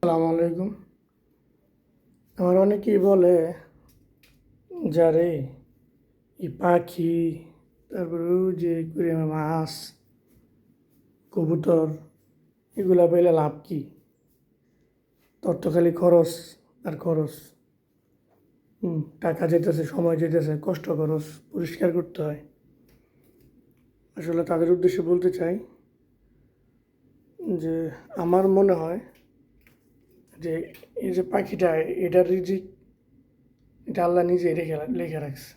আসসালামু আলাইকুম। আমার অনেকেই বলে যারে এই পাখি, তারপরে ওই যে কুড়িয়া মাছ, কবুতর, এগুলা পাইলে লাভ কি? তোর তো খালি খরচ আর খরচ। টাকা যেতেছে, সময় যেতেছে, কষ্ট খরচ পরিষ্কার করতে হয়। আসলে তাদের উদ্দেশ্যে বলতে চাই যে আমার মনে হয় যে এই যে পাখিটা, এটার রিজিক এটা আল্লাহ নিজে লিখে রাখছে।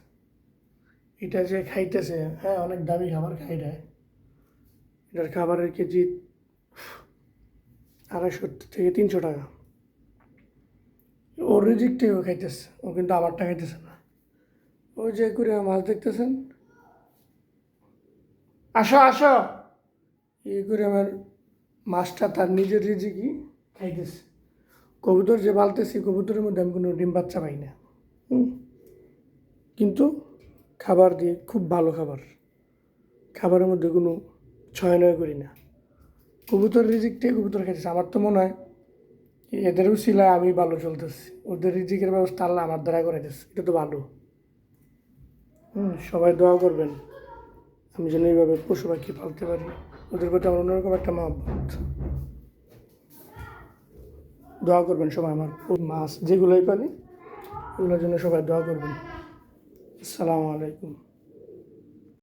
এটা যে খাইতেছে, হ্যাঁ, অনেক দামি খাবার খাই দেয়। এটার খাবারের কেজি 250 থেকে 300 টাকা। ওর রিজিকটাই ও খাইতেছে, ও কিন্তু আমারটা খাইতেছে না। ওই যে করে মাছ দেখতেছেন, আসো আসো, এই করে আমার মাছটা তার নিজের রিজিকই খাইতেছে। কবুতর যে পালতেছি, কবুতরের মধ্যে আমি কোনো ডিম বাচ্চা পাই না। হুম, কিন্তু খাবার দিয়ে খুব ভালো খাবার, খাবারের মধ্যে কোনো ছয় নয় করি না। কবুতর রিজিকটাই কবুতর খাইতেছে। আমার তো মনে হয় এদের উছিলায় আমি ভালো চলতেছি, ওদের রিজিকের ব্যবস্থা আল্লাহ আমার দ্বারা করে দিচ্ছে, এটা তো ভালো। সবাই দোয়া করবেন আমি যেন এইভাবে পশু পাখি পালতে পারি। ওদের প্রতি আমার অন্যরকম একটা মহব্বত। দোয়া করবেন সবাই আমার মাছ যেগুলোই পালি, এগুলোর জন্য সবাই দোয়া করবেন। আসসালামু আলাইকুম।